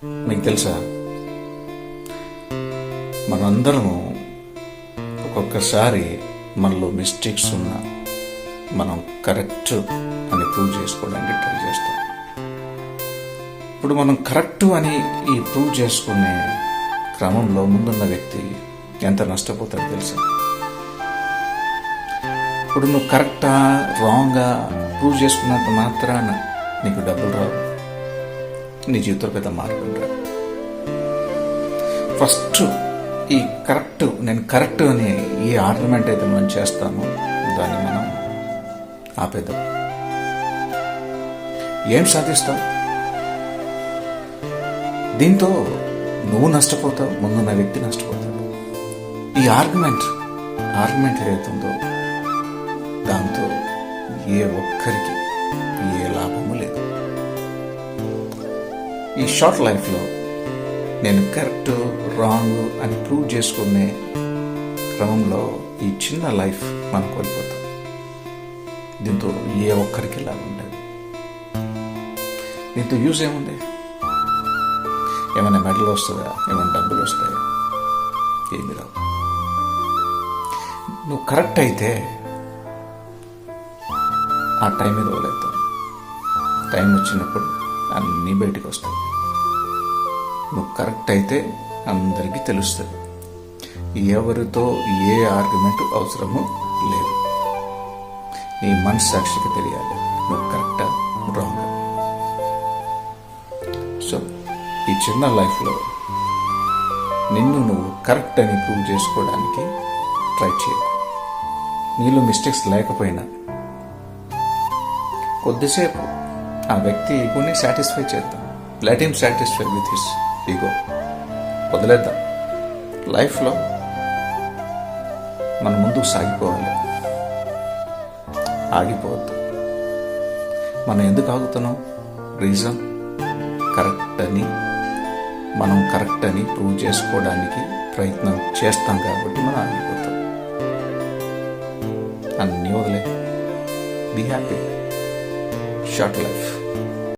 మీకు తెలుసా, మనందరము ఒక్కొక్కసారి మనలో మిస్టేక్స్ ఉన్నా మనం కరెక్ట్ అని ప్రూవ్ చేసుకోవడానికి ట్రై చేస్తాం. ఇప్పుడు మనం కరెక్ట్ అని ఈ ప్రూవ్ చేసుకునే క్రమంలో ముందున్న వ్యక్తి ఎంత నష్టపోతాడో తెలుసా? ఇప్పుడు నువ్వు కరెక్టా రాంగ్గా ప్రూవ్ చేసుకున్నంత మాత్రాన నీకు డబ్బులు రావు, నీ జీవితంలో పెద్ద మార్పు రావు. ఫస్ట్ ఈ కరెక్ట్, నేను కరెక్ట్ అని ఏ ఆర్గ్యుమెంట్ అయితే మనం చేస్తామో దాన్ని మనం ఆపేద్దాం. ఏం సాధిస్తావు? దీంతో నువ్వు నష్టపోతావు, ముందున్న వ్యక్తి నష్టపోతాడు. ఈ ఆర్గ్యుమెంట్ ఏదైతుందో దాంతో ఏ ఒక్కరికి ఏ లాభము లేదు. ఈ షార్ట్ లైఫ్లో నేను కరెక్ట్ రాంగ్ అని ప్రూవ్ చేసుకునే క్రమంలో ఈ చిన్న లైఫ్ మనం కోల్పోతాం. దీంతో ఏ ఒక్కరికి లాభం లేదు. దీంతో యూజ్ ఏముంది? ఏమైనా మెడల్ వస్తుందా? ఏమైనా డబ్బులు వస్తాయా? ఏమి రావు. నువ్వు కరెక్ట్ అయితే ఆ టైం మీద వదిలేస్తావు. టైం వచ్చినప్పుడు అన్నీ బయటికి వస్తాయి. నువ్వు కరెక్ట్ అయితే అందరికీ తెలుస్తుంది. ఎవరితో ఏ ఆర్గ్యుమెంట్ అవసరము లేదు. నీ మనస్సాక్షికి తెలియాలి నువ్వు కరెక్టా రాంగ్. సో ఈ చిన్న లైఫ్లో నిన్ను నువ్వు కరెక్ట్ అని ప్రూవ్ చేసుకోవడానికి ట్రై చేయకు. నీలో మిస్టేక్స్ లేకపోయినా కొద్దిసేపు ఆ వ్యక్తి ఈగోని సాటిస్ఫై చేద్దాం. Let him satisfy with his ego. వదిలేద్దాం. లైఫ్లో మనం ముందుకు సాగిపోవాలి, ఆగిపోవద్దు. మనం ఎందుకు ఆగుతున్నాం? రీజన్ మనం కరెక్ట్ అని ప్రూవ్ చేసుకోవడానికి ప్రయత్నం చేస్తాం కాబట్టి మనం ఆగిపోతాం. అన్నీ వదిలే. Be happy. Short life.